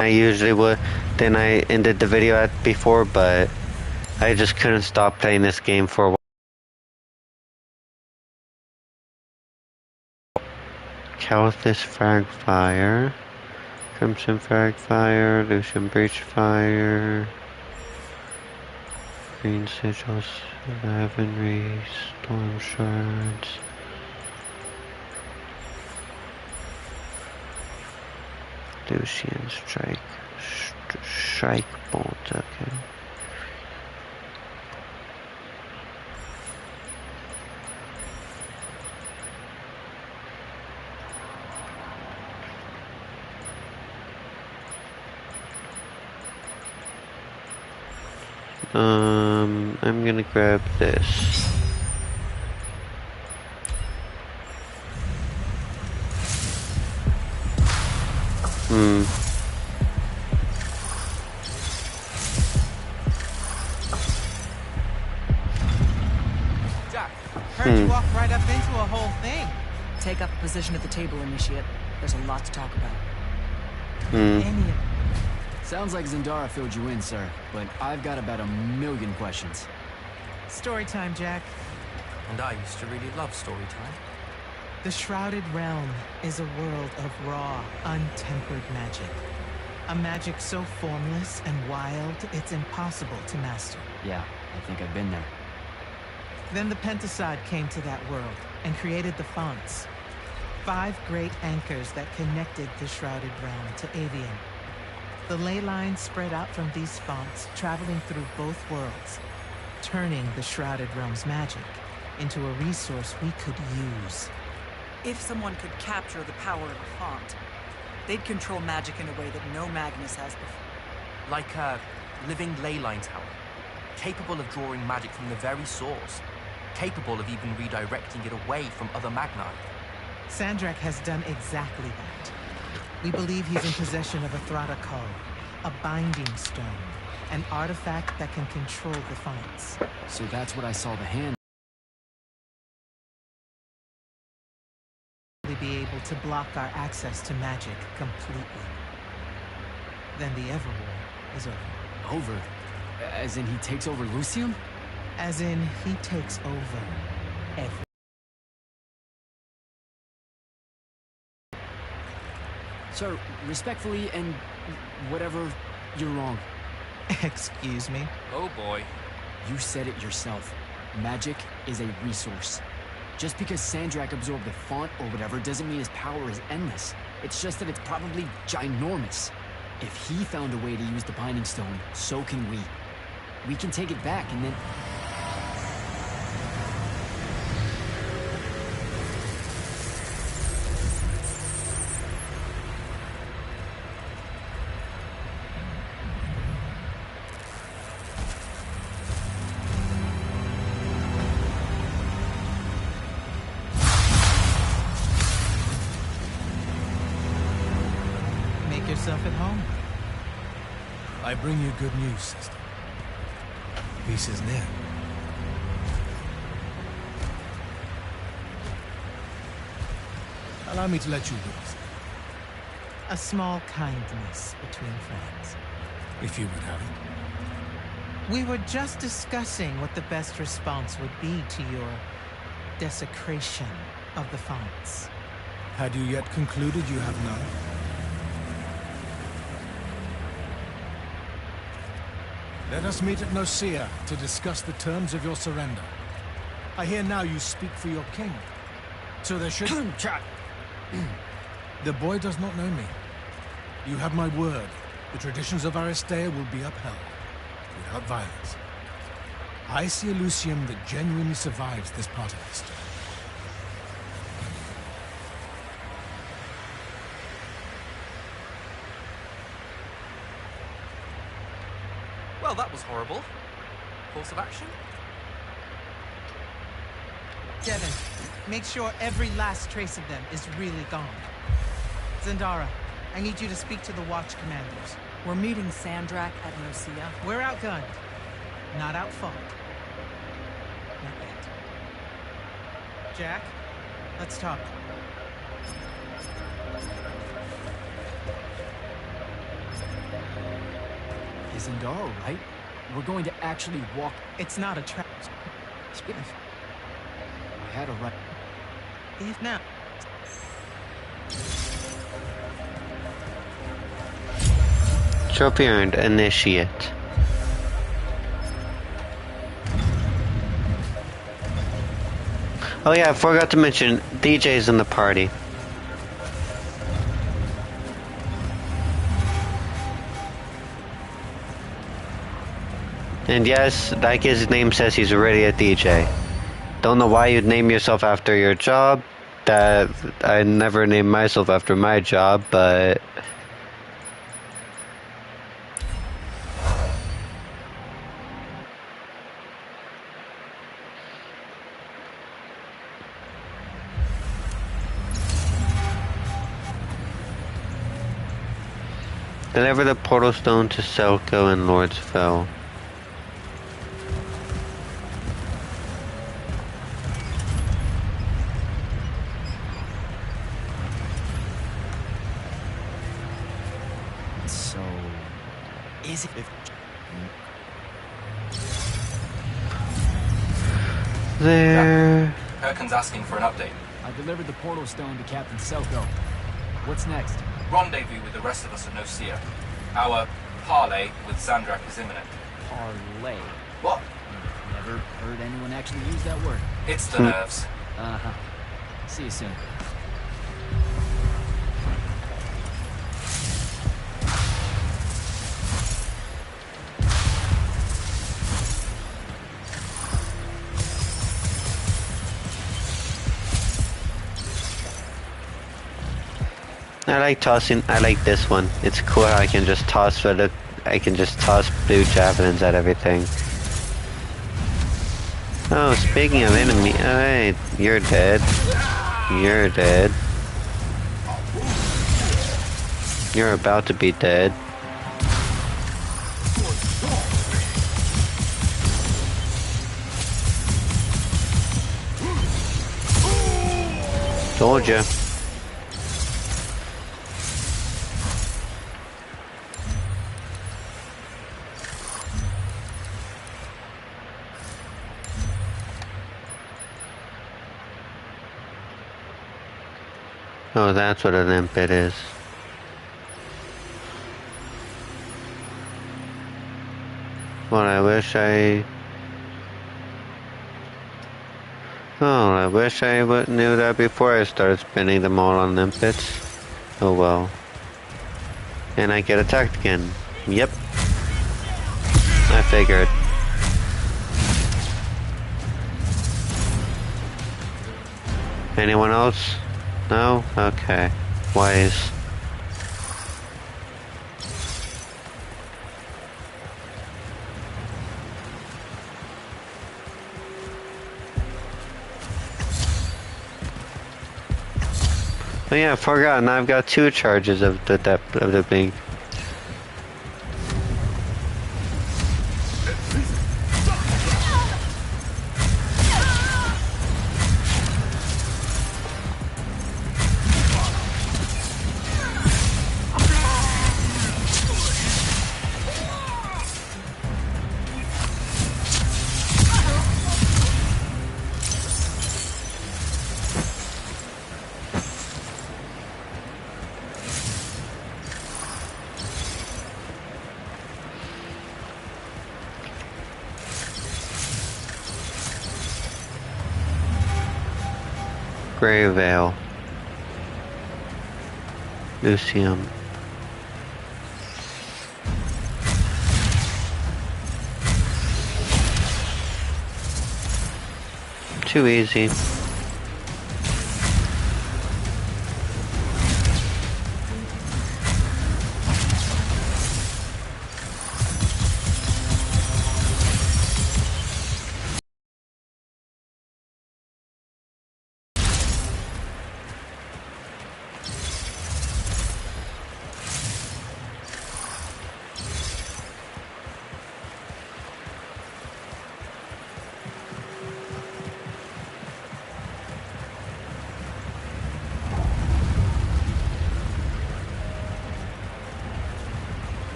I usually would than I ended the video at before, but I just couldn't stop playing this game for a while. Calithus Frag Fire, Crimson Frag Fire, Lucian Breach Fire, Green Sigils, Lavenry, Storm Shards, Lucian Strike Bolt, okay. I'm gonna grab this. Jack, heard you walk right up into a whole thing. Take up a position at the table, Initiate. There's a lot to talk about. Sounds like Zendara filled you in, sir, but I've got about 1,000,000 questions. Story time, Jack. And I used to really love story time. The Shrouded Realm is a world of raw, untempered magic. A magic so formless and wild, it's impossible to master. Yeah, I think I've been there. Then the Pentasod came to that world and created the fonts. 5 great anchors that connected the Shrouded Realm to Aveum. The ley lines spread out from these fonts, traveling through both worlds, turning the Shrouded Realm's magic into a resource we could use. If someone could capture the power of a font, they'd control magic in a way that no Magnus has before. Like a living leyline tower, capable of drawing magic from the very source, capable of even redirecting it away from other Magni. Sandrak has done exactly that. We believe he's in possession of a Thradakal, a binding stone, an artifact that can control the fonts. So that's what I saw the hand. Be able to block our access to magic completely. Then the Everwar is over. Over? As in he takes over Lucium? As in he takes over everything. Sir, respectfully and whatever, you're wrong. Excuse me? Oh boy. You said it yourself. Magic is a resource. Just because Sandrak absorbed the font or whatever doesn't mean his power is endless. It's just that it's probably ginormous. If he found a way to use the Binding Stone, so can we. We can take it back and then... Yourself at home. I bring you good news, sister. Peace is near. Allow me to let you witness it. A small kindness between friends. If you would have it. We were just discussing what the best response would be to your desecration of the fonts. Had you yet concluded you have none? Let us meet at Nicaea to discuss the terms of your surrender. I hear now you speak for your king. So there should... The boy does not know me. You have my word. The traditions of Aristea will be upheld, without violence. I see a Lucium that genuinely survives this part of history. Well, that was horrible. Course of action? Devin, make sure every last trace of them is really gone. Zendara, I need you to speak to the Watch commanders. We're meeting Sandrak at Nicaea. We're outgunned, not outfought. Not yet. Jack, let's talk. is Indaro, right? We're going to actually walk. It's not a trap. I had a right. If now. Trophy earned, Initiate. Oh yeah, I forgot to mention, DJ's in the party. And yes, like his name says, he's already a DJ. Don't know why you'd name yourself after your job. That I never named myself after my job, but deliver the portal stone to Selko and Lordsfell. So, is it? There. Perkins asking for an update. I delivered the portal stone to Captain Selko. What's next? Rendezvous with the rest of us at Nocia. Our parley with Sandrak is imminent. Parlay. What? Never heard anyone actually use that word. It's the nerves. Uh-huh. See you soon. I like this one. It's cool how I can just toss blue javelins at everything. Oh, speaking of enemy, alright, you're dead. You're dead. You're about to be dead. Told ya. Oh, that's what an impet is. Well, I wish I knew that before I started spending them all on limpets. Oh well. And I get attacked again. Yep. I figured. Anyone else? No? Okay. Wise. Oh yeah, I forgot. Now I've got 2 charges of the depth of the blink. Grey Veil. Lucium. Too easy.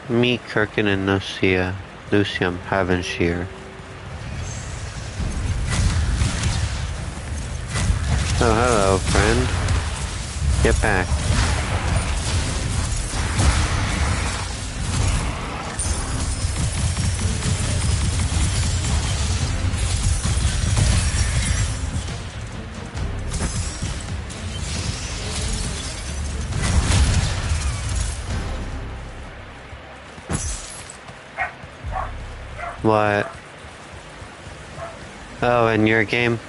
Me, Kirkin, and Lucium, Havenshear. Oh, hello, friend. Get back. What? Oh, in your game?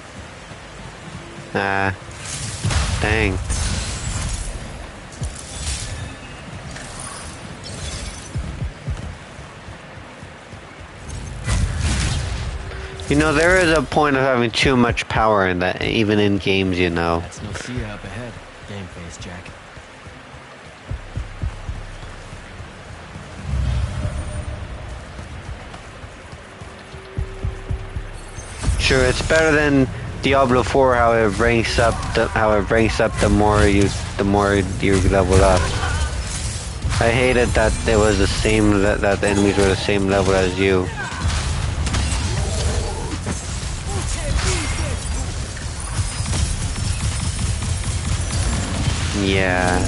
Ah. Dang. You know, there is a point of having too much power in that, even in games, you know. That's Nocia up ahead. Game face, Jack. Sure, it's better than Diablo 4, how it ranks up the more you level up. I hated that it was the same, that the enemies were the same level as you. Yeah.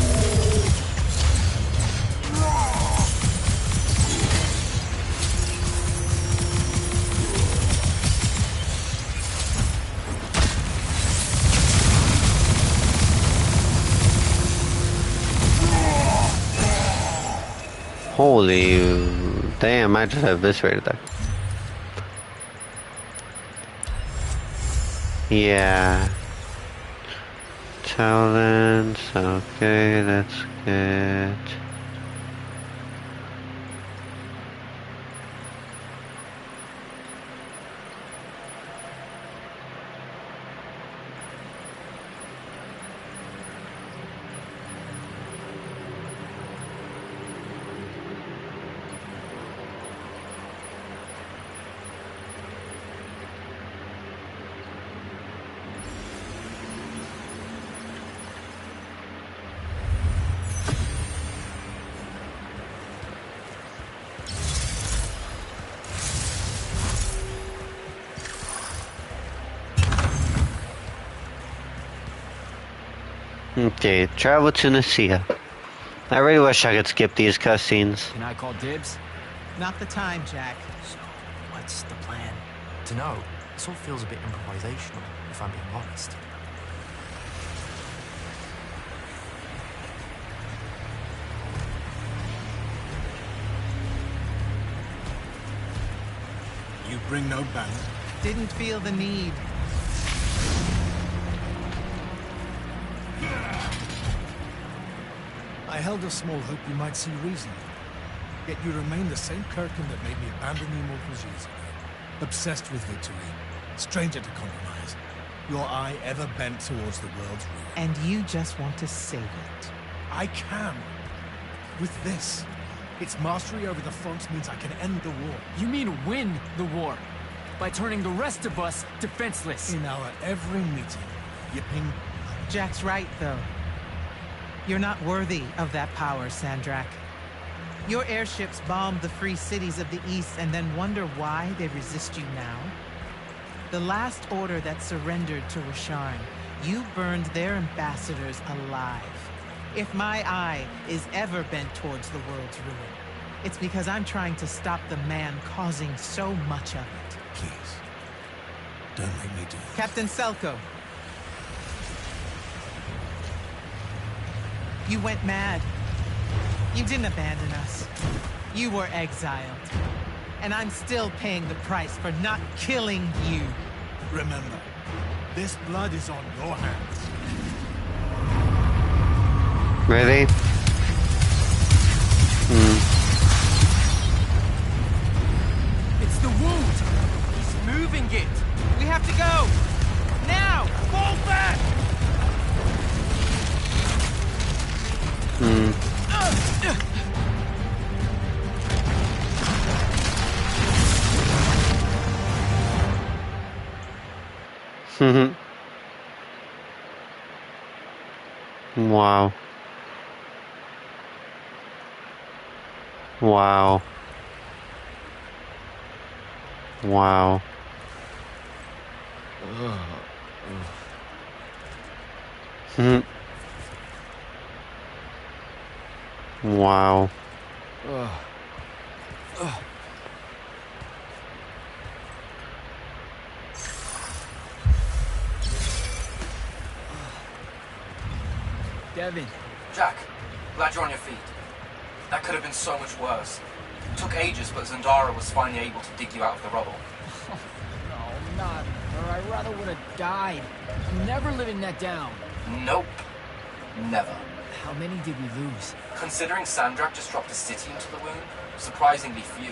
Holy damn, I just eviscerated that. Yeah. Talents, okay, that's good. Okay, travel to Nicaea. I really wish I could skip these cutscenes. Can I call dibs? Not the time, Jack. So, what's the plan? To know, this all feels a bit improvisational, if I'm being honest. You bring no banner. Didn't feel the need. I held a small hope you might see reason. Yet you remain the same Kirkin that made me abandon the Immortals years ago. Obsessed with victory, stranger to compromise. Your eye ever bent towards the world's ruin. And you just want to save it. I can. With this. Its mastery over the fonts means I can end the war. You mean win the war? By turning the rest of us defenseless. In our every meeting, yipping. Jack's right, though. You're not worthy of that power, Sandrak. Your airships bombed the free cities of the East and then wonder why they resist you now? The last order that surrendered to Rasharn, you burned their ambassadors alive. If my eye is ever bent towards the world's ruin, it's because I'm trying to stop the man causing so much of it. Please. Don't make me do this. Captain Selko. You went mad. You didn't abandon us. You were exiled. And I'm still paying the price for not killing you. Remember, this blood is on your hands. Ready? It's the wound! He's moving it! We have to go! Now! Fall back! Wow. Wow. Wow. Hmm. Wow. Devin. Jack, glad you're on your feet. That could have been so much worse. It took ages, but Zendara was finally able to dig you out of the rubble. No, not her. I rather would have died. I'm never living that down. Nope. Never. How many did we lose? Considering Sandrak just dropped a city into the wound, surprisingly few.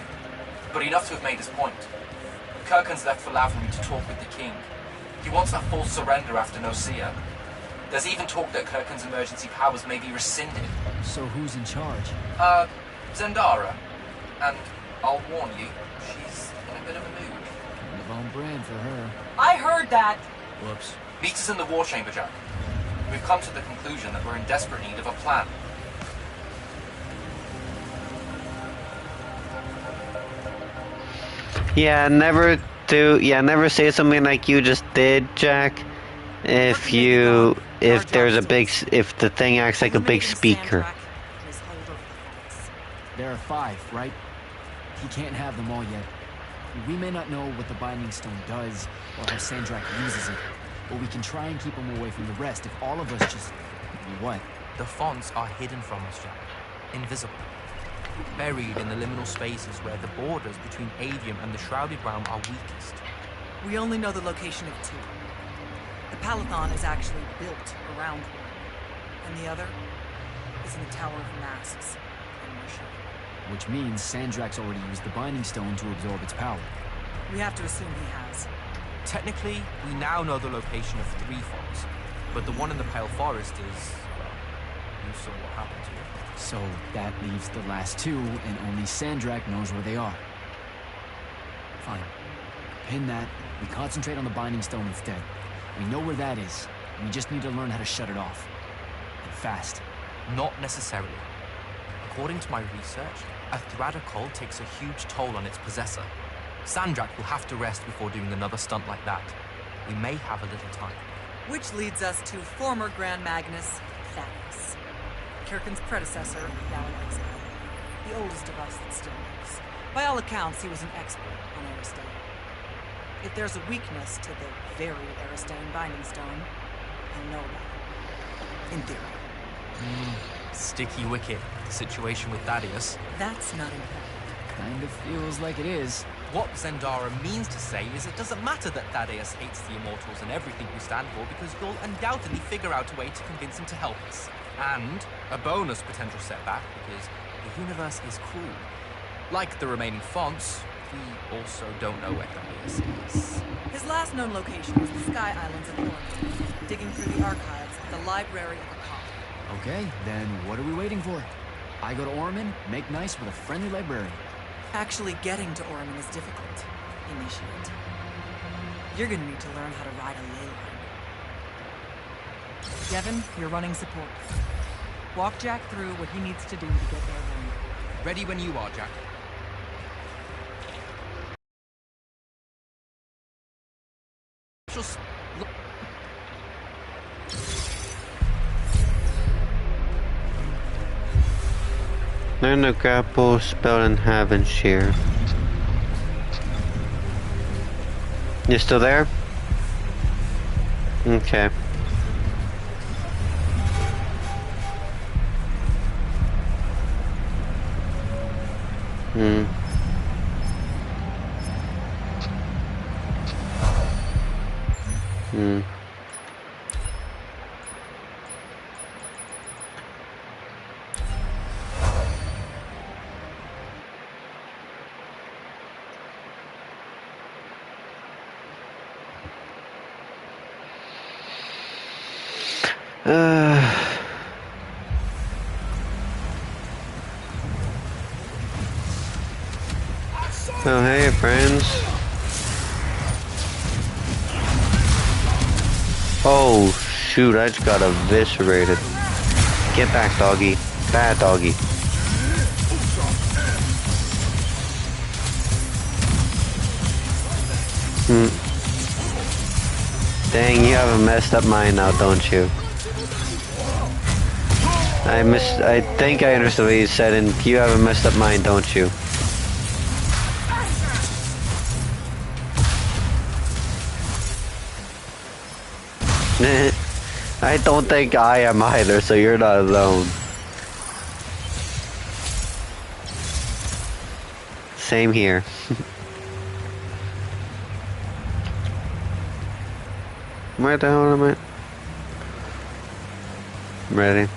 But enough to have made his point. Kirkhan's left for Lavender to talk with the king. He wants a full surrender after Nicaea. There's even talk that Kirkhan's emergency powers may be rescinded. So who's in charge? Zendara. And I'll warn you, she's in a bit of a mood. Kind of on brand for her. I heard that. Whoops. Meet us in the war chamber, Jack. We've come to the conclusion that we're in desperate need of a plan. Yeah, never say something like you just did, Jack. If the thing acts like a big speaker. There are 5, right? He can't have them all yet. We may not know what the Binding Stone does, or how Sandrak uses it, but we can try and keep him away from the rest if all of us just... What? The fonts are hidden from us, Jack. Invisible. Buried in the liminal spaces where the borders between Aveum and the Shrouded Realm are weakest. We only know the location of 2. The Palathon is actually built around one, and the other is in the Tower of Masks in Russia. Which means Sandrak's already used the Binding Stone to absorb its power. We have to assume he has. Technically, we now know the location of 3 fonts, but the one in the Pale Forest is... well, you saw what happened to it. So that leaves the last 2, and only Sandrak knows where they are. Fine. Pin that. We concentrate on the Binding Stone instead. We know where that is. We just need to learn how to shut it off. And fast. Not necessarily. According to my research, a Thradda cult takes a huge toll on its possessor. Sandrak will have to rest before doing another stunt like that. We may have a little time. Which leads us to former Grand Magnus, Thaddeus. Kirkhan's predecessor, now in exile. The oldest of us that still lives. By all accounts, he was an expert on Aristane. If there's a weakness to the very Aristane Binding Stone, he'll know about it. In theory. Sticky wicket, the situation with Thaddeus. That's not important. Kind of feels like it is. What Zendara means to say is it doesn't matter that Thaddeus hates the Immortals and everything we stand for, because you'll undoubtedly figure out a way to convince him to help us. And a bonus potential setback, because the universe is cruel. Like the remaining fonts, we also don't know where Thaddeus is. His last known location was the Sky Islands of Ormond, digging through the archives at the Library of Akal. Okay, then what are we waiting for? I go to Ormond, make nice with a friendly librarian. Actually getting to Ormond is difficult. Initiate. You're gonna need to learn how to ride a ley line. Devin, you're running support. Walk Jack through what he needs to do to get airborne. Ready when you are, Jack. Just look. Learn the grapple spell and have and shear. You still there? Okay. Hmm. Hmm. Oh, hey, friends. Oh, shoot, I just got eviscerated. Get back, doggy. Bad doggy. Dang, you have a messed up mind now, don't you? I think I understood what you said, and you have a messed up mind, don't you? I don't think I am either, so you're not alone. Same here. Where the hell am I? I'm ready.